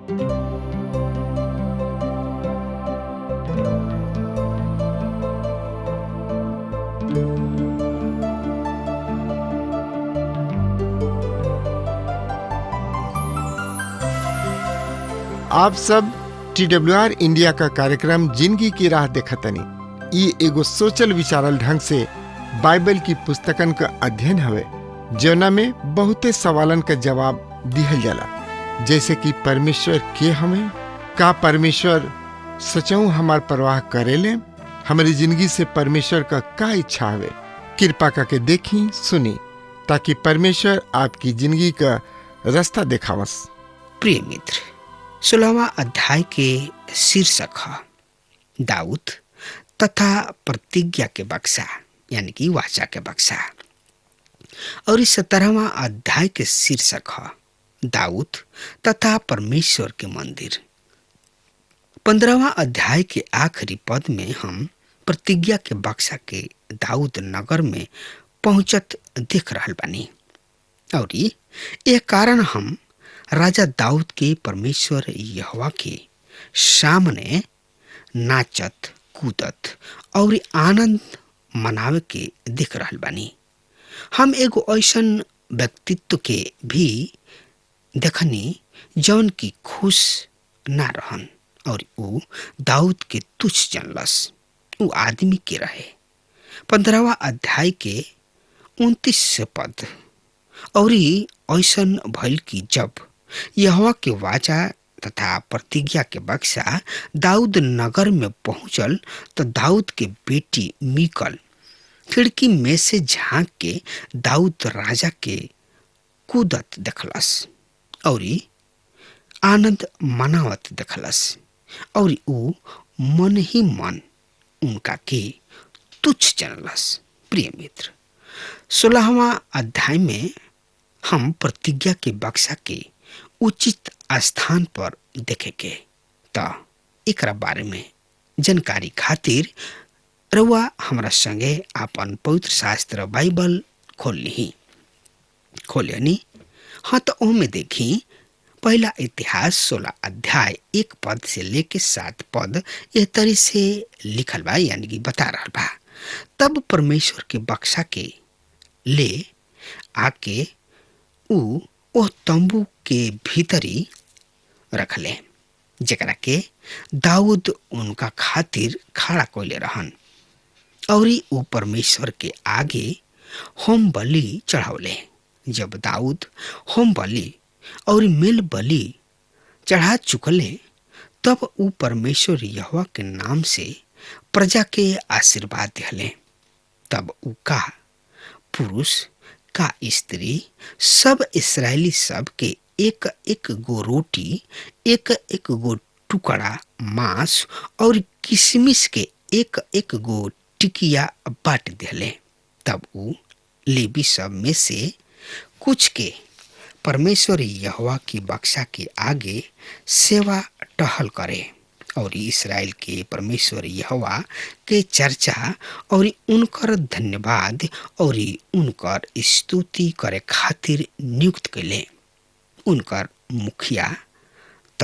आप सब TWR India का कार्यक्रम जिंदगी की राह देखतनी। ई एगो सोचल विचारल ढंग से बाइबल की पुस्तकन का अध्ययन हवे, जौना में बहुते सवालन का जवाब दिहल जाला, जैसे कि परमेश्वर के हमें, का परमेश्वर सचऊ हमार परवाह करेले, हमारी जिंदगी से परमेश्वर का इच्छा हवे। कृपा करके देखी सुनी ताकि परमेश्वर आपकी जिंदगी का रास्ता दिखावस। प्रिय मित्र, 16वां अध्याय के शीर्षक है दाऊद तथा प्रतिज्ञा के बक्सा, यानी कि वाचा के बक्सा। और इस 17वां अध्याय के शीर्षक है दाऊद तथा परमेश्वर के मंदिर। 15वां अध्याय के आखिरी पद में हम प्रतिज्ञा के बक्सा के दाऊद नगर में पहुंचत देख रहल बानी। और ये कारण हम राजा दाऊद के परमेश्वर यहोवा के सामने नाचत कूदत और आनंद मनावे के देख रहल बानी। हम एगो ऐसन व्यक्तित्व के भी देखनी जौन की खुश ना रहन और ऊ दाऊद के तुच्छ जानलस। ऊ आदमी के रहे। 15वां अध्याय के 29 पद। और ऐसन भइल कि जब यहोवा के वाचा तथा प्रतिज्ञा के बक्सा दाऊद नगर में पहुंचल तो दाऊद के बेटी मीकल खिड़की में से झांक के दाऊद राजा के कूदत देखलस और आनंद मनावत देखलस। और ऊ मन ही मन उनका के तुच्छ जानलस। प्रिय मित्र, 16वां अध्याय में हम प्रतिज्ञा के बक्सा के उचित स्थान पर देखेंगे। तो एकरा बारे में जानकारी खातिर रउआ हमरा संगे आपन पवित्र शास्त्र बाइबल खोलियनी। हाँ, तो ओमे देखी पहला इतिहास 16 अध्याय 1 पद से लेके 7 पद एह तरी से लिखल बा, यानी कि बता रहल बा। तब परमेश्वर के बक्सा के ले आके ऊ ओ तंबू के भीतरी रखले, जेकरा के दाऊद उनका खातिर खड़ा कोले रहन। और ऊ परमेश्वर के आगे होम बलि चढ़ावले। जब दाऊद होम बलि और मेल बलि चढ़ा चुकले, तब ऊ परमेश्वर यहोवा के नाम से प्रजा के आशीर्वाद दिहले। तब ऊ का पुरुष का स्त्री सब इस्राएली सब के एक एक गो रोटी, एक एक गो टुकड़ा मांस और किशमिश के एक एक गो टिकिया बांट दिले। तब ऊ लेवी सब में से कुछ के परमेश्वर यहोवा की बक्सा के आगे सेवा टहल करे और इस्राएल के परमेश्वर यहोवा के चर्चा और उनकर धन्यवाद और उनकर स्तुति करे खातिर नियुक्त कैले। उनकर मुखिया त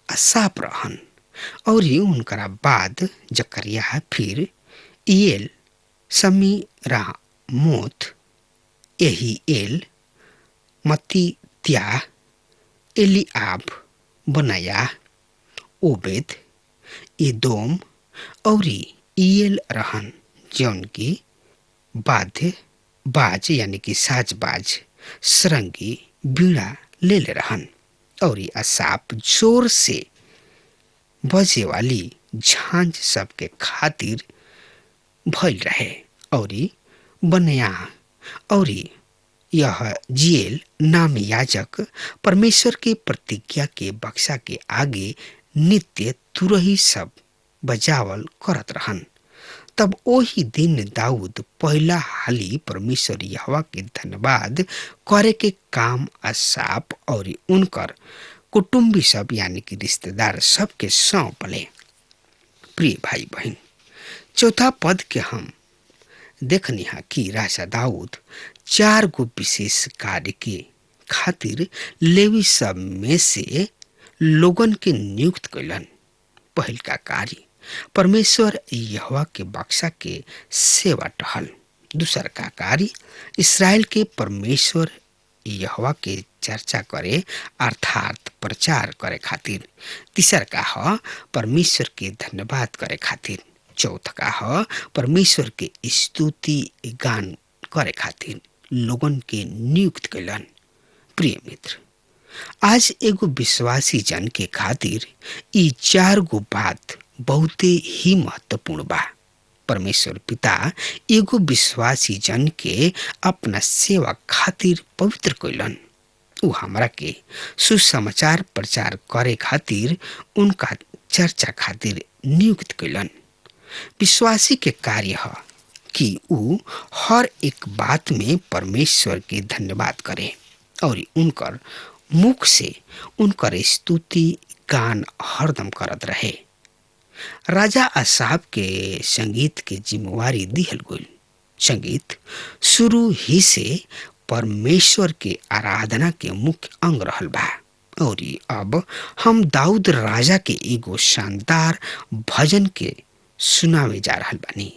असाफ रहन और उनकरा बाद जकरिया, फिर इएल, समीरामोत, एहीएल, मत्तित्याह, एलिआब, बनाया, ओबेद, एदोम और इएल रहन, जौन की बाज यानी कि साजबाज, सरंगी, बीड़ा ले रहन। और असाफ जोर से बजे वाली झांझ सबके खातिर भइल रहे। और बनया और यह जिएल नाम याजक परमेश्वर के प्रतिज्ञा के बक्सा के आगे नित्य तुरही सब बजावल करत रहन। तब ओही दिन दाऊद पहला हाली परमेश्वर यहोवा के धन्यवाद करे के काम असाफ और उनकर कुटुंबी सब यानी कि रिश्तेदार सब के सौंपले। प्रिय भाई बहन, चौथा पद के हम देखनी है कि राजा दाऊद 4 गो विशेष कार्य के खातिर लेवी सब में से लोगन के नियुक्त कैलन। पहल का कार्य परमेश्वर यहोवा के बक्सा के सेवा टहल। दूसर का कार्य इसराइल के परमेश्वर यहोवा के चर्चा करे अर्थात प्रचार करे खातिर। तीसर का ह परमेश्वर के धन्यवाद करे खातिर। चौथ का ह परमेश्वर के स्तुति गान करे खातिर लोगन के नियुक्त कैलन। प्रिय मित्र, आज एगो विश्वासी जन के खातिर ई 4 गो बात बहुते ही महत्वपूर्ण बा। परमेश्वर पिता एगो विश्वासी जन के अपना सेवा खातिर पवित्र कैलन। उ हमरा के सुसमाचार प्रचार करे खातिर उनका चर्चा खातिर नियुक्त कैलन। विश्वासी के कार्य है कि उ हर एक बात में परमेश्वर के धन्यवाद करे और उनकर मुख से उनकर स्तुति गान हरदम करत रहे। राजा असाब के संगीत के जिम्मेवारी दिहल गई। संगीत शुरू ही से परमेश्वर के आराधना के मुख्य अंग रहल बा और अब हम दाऊद राजा के एगो शानदार भजन के सुनावे जा रहल बानी।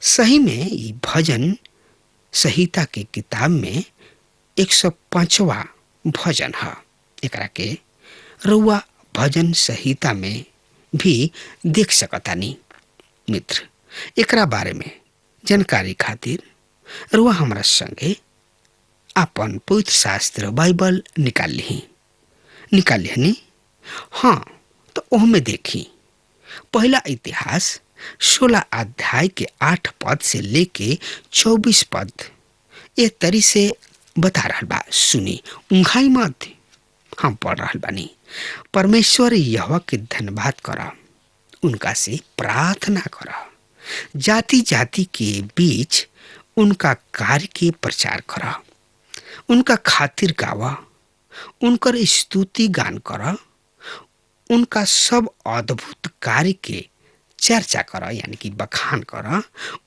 सही में ये भजन संहिता के किताब में 105वां भजन है। एकरा के रउआ भजन संहिता में भी देख सकतानी। मित्र, एकरा बारे में जानकारी खातिर रउआ हमरा संगे अपन पवित्र शास्त्र बाइबल निकाल लिहनी। हाँ, तो ओहमे देखी पहला इतिहास 16 अध्याय के 8 पद से लेके 24 पद ए तरी से बता रहल बा। सुनी, उंघाई मत, हम पढ़ रहल बानी। परमेश्वर यहोवा के धन्यवाद करा, उनका से प्रार्थना करा, जाति जाति के बीच उनका कार्य के प्रचार करा, उनका खातिर गावा, उनकर स्तुति गान करा, उनका सब अद्भुत कार्य के चर्चा करा यानी कि बखान करा,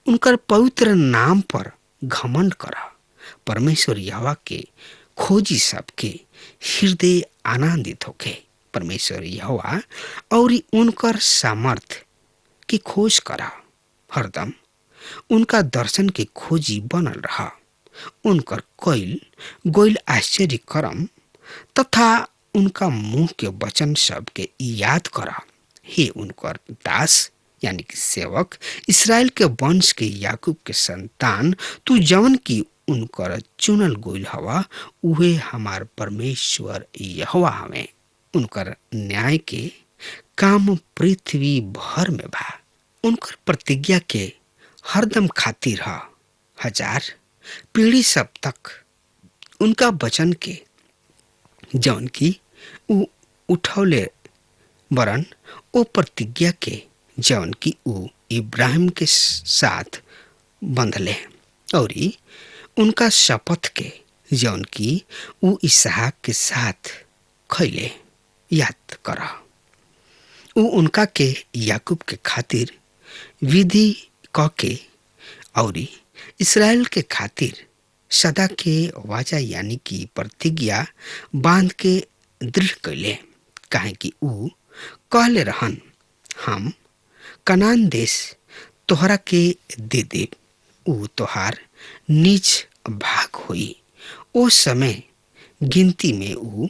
उनकर पवित्र नाम पर घमंड करा। परमेश्वर यहोवा के खोजी सबके हृदय आनंदित होके। परमेश्वर यहोवा और उनकर सामर्थ की खोज करा। हरदम उनका दर्शन के खोजी बनल रहा। उनकर कईल गोइल आश्चर्य करम तथा उनका मुंह के वचन सब के याद करा। हे उनकर दास यानी कि सेवक इसराइल के वंश के याकूब के संतान, तू जवन की उनकर चुनल गोइल हवा, उहे हमार परमेश्वर यहोवा हमें। उनकर न्याय के काम पृथ्वी भर में बा। उनकर प्रतिज्ञा के हरदम खातिर है। 1000 पीढ़ी सब तक उनका वचन के जौन की उ उठौले वरन ओ प्रतिज्ञा के जौन की उ इब्राहिम के साथ बंधले और उनका शपथ के जौन की उ इसहाक के साथ खैले याद करा। उ उनका के याकूब के खातिर विधि क के और इसराइल के खातिर सदा के वाचा यानी कि प्रतिज्ञा बांध के दृढ़ कैले। काहे कि उ कहले रहन, हम कनान देश तोहरा के दे देब, उ तोहार निज भाग होई। ओ समय गिनती में उ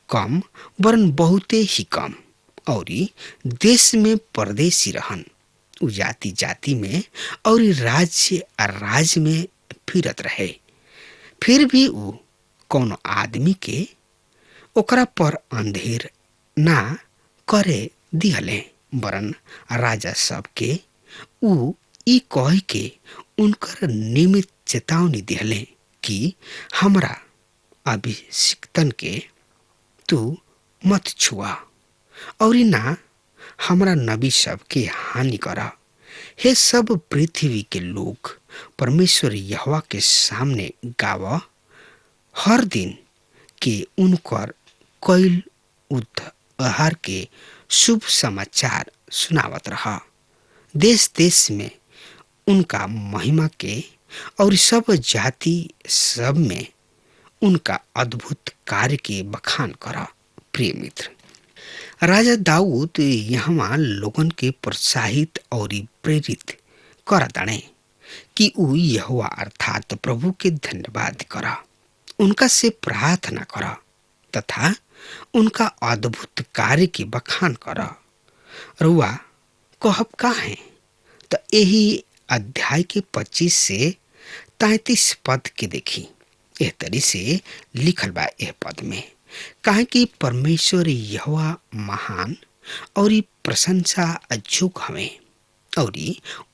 कम वरन बहुते ही कम और देश में परदेसी रहन। उ जाति जाति में और राज्य में फिरत रहे। फिर भी उ कोनो आदमी के ओकरा पर अंधेर ना करे दिहले, वरन राजा सब के उ ई कह के उनकर निमित चेतावनी दिहले कि हमरा अभिषिक्तन के तू मत छुआ और ना हमरा नबी सब के हानि करा। हे सब पृथ्वी के लोग परमेश्वर यहोवा के सामने गावा, हर दिन के उनकर कईल उद्धार के शुभ समाचार सुनावत रहा। देश देश में उनका महिमा के और सब जाति सब में उनका अद्भुत कार्य के बखान करा। प्रिय मित्र, राजा दाऊद यहाँ लोगन के प्रोत्साहित और प्रेरित कर ताणे कि ऊ यहोवा अर्थात प्रभु के धन्यवाद करा, उनका से प्रार्थना करा तथा उनका अद्भुत कार्य की बखान करा। रुआ कहब का है तो यही अध्याय के 25 से 33 पद के देखी। एह तरी से लिखल बा एह पद में, काहे कि परमेश्वर यहोवा महान और प्रशंसा अजोग हवे और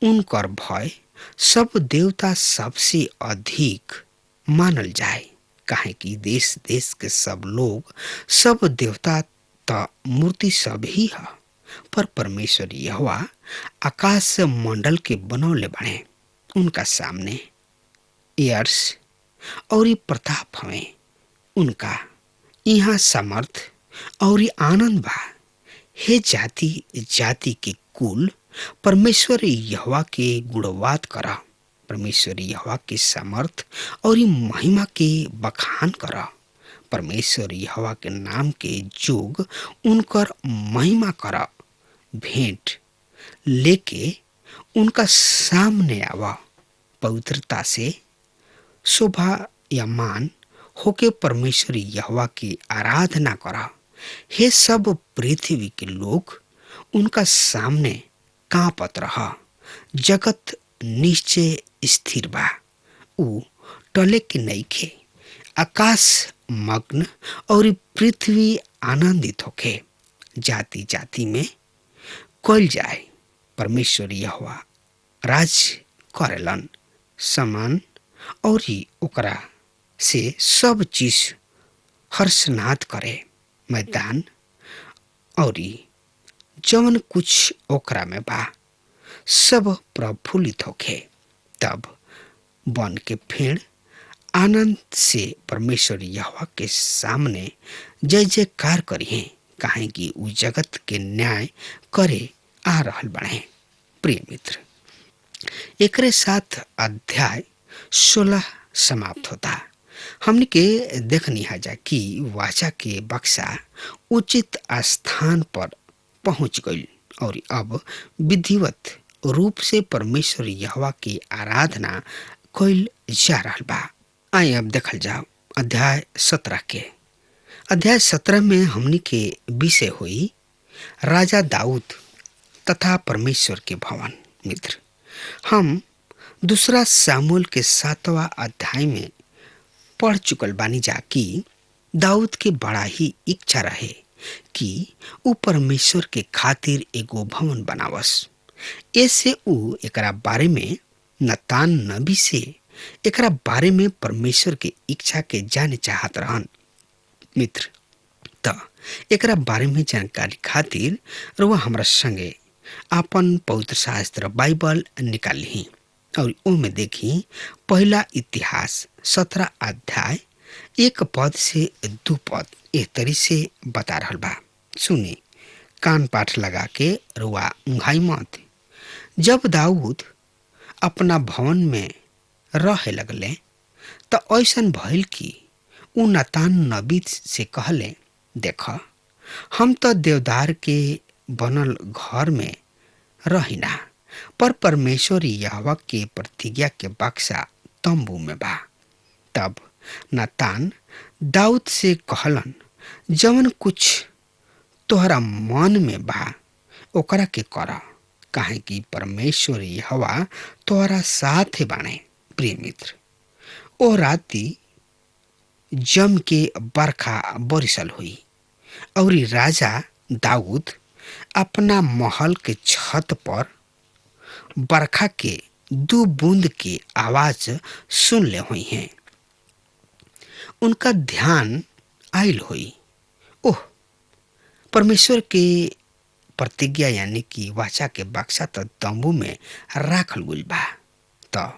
उनकर भय सब देवता सबसे अधिक मानल जाए। काहे कि देश देश के सब लोग सब देवता त मूर्ति सब ही है, पर परमेश्वर यहोवा आकाश मंडल के बनौले बने, उनका सामने यर्ष और प्रताप हवे। उनका यहाँ समर्थ और आनंद बा। हे जाति जाति के कुल परमेश्वर यहोवा के गुणवाद करा, परमेश्वर यहोवा के समर्थ और महिमा के बखान करा। परमेश्वर यहोवा के नाम के जोग उनकर महिमा करा। भेंट लेके उनका सामने आवा, पवित्रता से शोभा या मान होके परमेश्वर यहोवा की आराधना करा। हे सब पृथ्वी के लोग उनका सामने कांपत रहा। जगत निश्चय स्थिर बा, ऊ टले के नइखे। आकाश मग्न और पृथ्वी आनंदित होके। जाति जाति में कल जाए, परमेश्वर यहोवा राज करेलन। समान और ओकरा से सब चीज हर्षनाद करे। मैदान और जवन कुछ ओकरा में बा सब प्रफुल्लित होखे। तब वन के फेड़ आनंद से परमेश्वर यहोवा के सामने जय जयकार करिए, काहे कि ऊ जगत के न्याय करे आ रहल बने। प्रिय मित्र, एकरे साथ अध्याय 16 समाप्त होता। हमने के देखनी जा कि वाचा के बक्सा उचित स्थान पर पहुंच गई और अब विधिवत रूप से परमेश्वर यहोवा की आराधना कइल जा रहा बा। आइए अब देखल जाओ अध्याय 17 के। अध्याय 17 में हमने के विषय हुई राजा दाऊद तथा परमेश्वर के भवन। मित्र, हम दूसरा सामुएल के 7वां अध्याय में पढ़ चुकल बानी जा कि दाऊद के बड़ा ही इच्छा रहे कि ऊ परमेश्वर के खातिर एगो भवन बनावस। ऐसे ऊ एकरा बारे में नतान नबी से एकरा बारे में परमेश्वर के इच्छा के जाने चाहत रहन। मित्र, त एकरा बारे में जानकारी खातिर रुआ हमरा संगे आपन पवित्र शास्त्र बाइबल निकाली और ओमे देखी पहला इतिहास 17 अध्याय 1 पद से 2 पद एक तरी से बता रहल बा। सुनी, कान पाठ लगा के रुआ उंघाई मत। जब दाऊद अपना भवन में रहे लगले तो ऐसन भइल कि ऊ नतान नबी से कहले, देख, हम तो देवदार के बनल घर में रहिना, पर परमेश्वर यहोवा के प्रतिज्ञा के बक्सा तंबू में बा। तब नतान दाऊद से कहलन, जवन कुछ तोहरा मन में बा ओकरा के कर, काहे कि परमेश्वर यहोवा तोहरा साथ बाणे। प्रिय मित्र, ओ राती जम के बरखा बरिसल हुई और राजा दाऊद अपना महल के छत पर बरखा के 2 बूंद की आवाज सुन ले हुई हैं। उनका ध्यान आयल हुई, ओह, परमेश्वर के प्रतिज्ञा यानी कि वाचा के बक्सा तो तंबू में राखल गुल बा। तो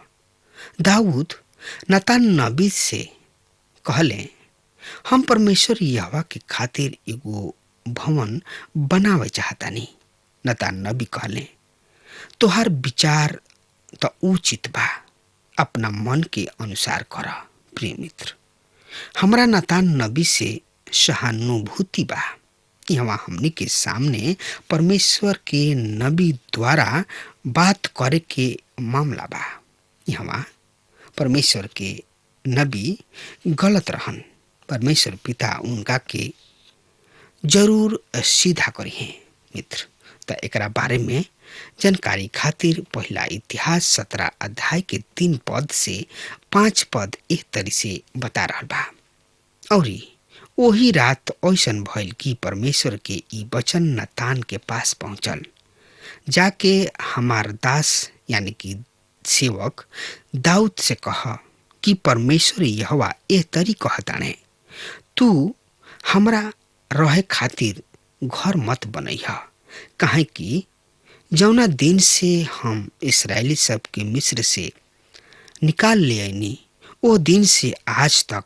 दाऊद नतान नबी से कहले, हम परमेश्वर यहोवा के खातिर एगो भवन बनावे चाहतानी। नतान नबी कहले, तोहार विचार तो उचित बा, अपना मन के अनुसार कर। प्रिय मित्र, हमरा नतान नबी से सहानुभूति बा। यहाँ हमनी के सामने परमेश्वर के नबी द्वारा बात करे के मामला बा। यहाँ परमेश्वर के नबी गलत रहन, परमेश्वर पिता उनका के जरूर सीधा करी हैं मित्र। त एकरा बारे में जानकारी खातिर पहला इतिहास 17 अध्याय के 3 पद से 5 पद एक तरी से बता रहा बा। और वही रात ऐसन भइल कि परमेश्वर के ई वचन नतान के पास पहुंचल, जाके हमार दास यानी कि सेवक दाऊद से कह कि परमेश्वर यहोवा ए तरी कहताने, तू हमरा रहे खातिर घर मत बनैहा, काहे कि जौना दिन से हम इस्राएली सब के मिस्र से निकाल ले आईनी ओ दिन से आज तक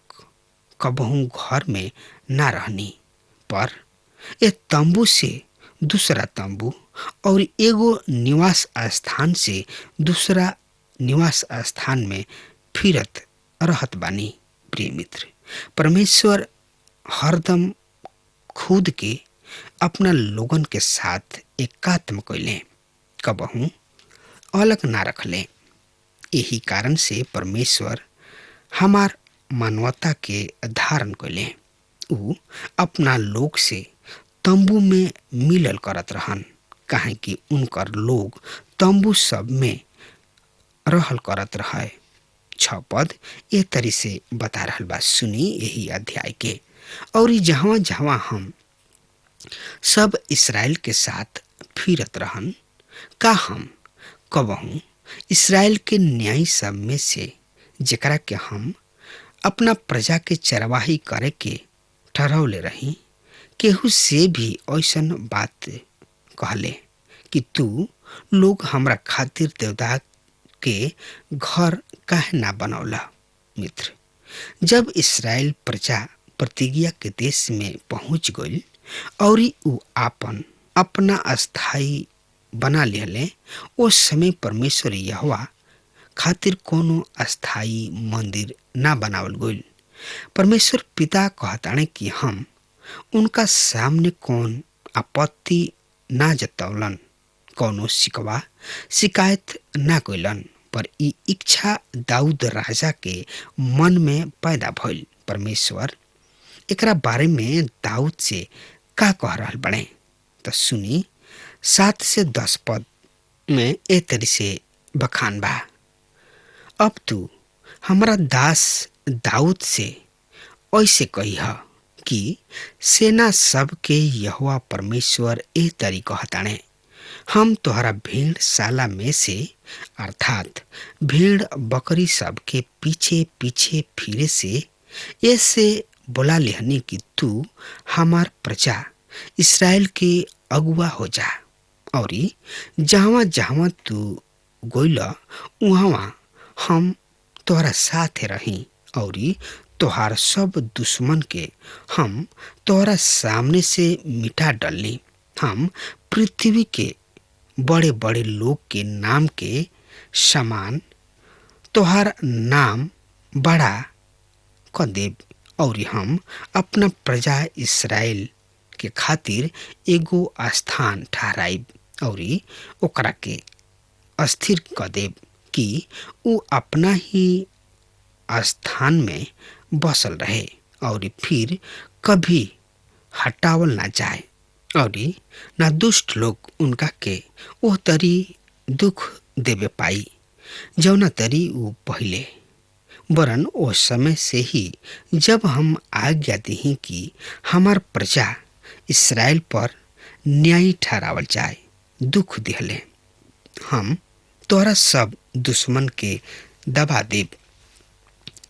कबहू घर में ना रहनी, पर ए तंबू से दूसरा तंबू और एगो निवास स्थान से दूसरा निवास स्थान में फिरत रहत बानी। प्रिय मित्र, परमेश्वर हरदम खुद के अपना लोगन के साथ एकात्म कैले, कबहू अलग ना रखले। यही कारण से परमेश्वर हमार मानवता के धारण कैले। ऊ अपना लोग से तंबू में मिलल करत रहन, काहे कि उनकर लोग तंबू सब में रहल करत रहे। 6 पद ए तरी से बता रहल बा, सुनी यही अध्याय के। और जहाँ जहाँ हम सब इस्राएल के साथ फिरत रहन, का हम कबहू इस्राएल के न्याय सब में से जेकरा के हम अपना प्रजा के चरवाही करे के ठहरौले रही, केहू से भी ऐसन बात कहले कि तू लोग हमरा खातिर देवदार के घर काहे ना बनौला। मित्र, जब इस्राएल प्रजा प्रतिज्ञा के देश में पहुंच गई और ऊ अपना अस्थाई बना लेले, उस समय परमेश्वर यहोवा खातिर कोनो अस्थाई मंदिर ना बनावल गइल। परमेश्वर पिता कहताने कि हम उनका सामने कौन आपत्ति ना जतौलन, कौनो शिकवा शिकायत ना कइलन, पर ई इच्छा दाऊद राजा के मन में पैदा भइल। परमेश्वर एकरा बारे में दाऊद से का कह रहल बड़े, तो सुनी 7 से 10 पद में ए तरी से बखान बा। अब तू हमरा दास दाऊद से ऐसे कहिह कि सेना सब के यहोवा परमेश्वर ए तरी कहताने, हम तोहरा भेड़ साला में से अर्थात भेड़ बकरी सब के पीछे पीछे फिरे से ऐसे बोला लेहनी कि तू हमार प्रजा इस्राएल के अगुआ हो जा, और जहाँ जहाँ तू गोइल उहाँ हम तोहरा साथे रही, और तोहार सब दुश्मन के हम तोहरा सामने से मिटा डलनी। हम पृथ्वी के बड़े बड़े लोग के नाम के समान तोहार नाम बड़ा क देव, और हम अपना प्रजा इस्राएल के खातिर एगो स्थान ठहराइब, और ओकरा के अस्थिर क देव कि ऊ अपना ही स्थान में बसल रहे और फिर कभी हटावल ना जाए, और ना दुष्ट लोग उनका के ओह तरी दुख देवे पाई जौना तरी ऊ पहले, वरन ओ समय से ही जब हम आज्ञा दी कि हमार प्रजा इस्राएल पर न्याय ठहरावल जाए, दुख दिहले। हम तोहरा सब दुश्मन के दबा देव।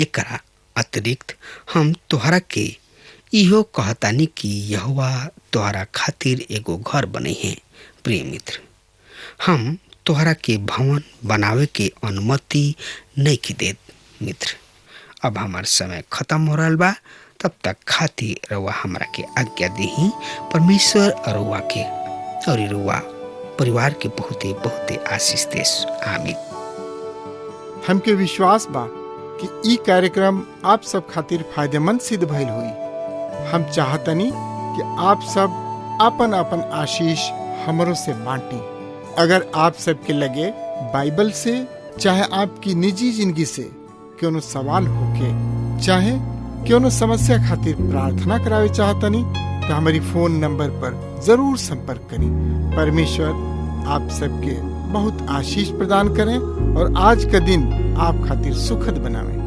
एकरा अतिरिक्त हम तोहरा के इहो कहतानी कि यहोवा तोहरा खातिर एगो घर बने हैं। प्रिय मित्र, हम तोहरा के भवन बनावे के अनुमति नहीं की देत। मित्र, अब हमार समय खत्म हो रहा बा, तब तक खातिर रउआ हमरा के आज्ञा दी। परमेश्वर रउआ के और रउआ परिवार के बहुते बहुते आशीष देस। आमीन। हमके विश्वास बा कि ई कार्यक्रम आप सब खातिर फायदेमंद सिद्ध भइल हुई। हम चाहतनी कि आप सब आपन आपन आशीष हमरों से बांटी। अगर आप सबके लगे बाइबल से चाहे आपकी निजी जिंदगी से क्यों सवाल होके चाहे क्यों समस्या खातिर प्रार्थना करावे चाहतनी तो हमारी फोन नंबर पर जरूर संपर्क करें। परमेश्वर आप सबके बहुत आशीष प्रदान करें और आज का दिन आप खातिर सुखद बनावे।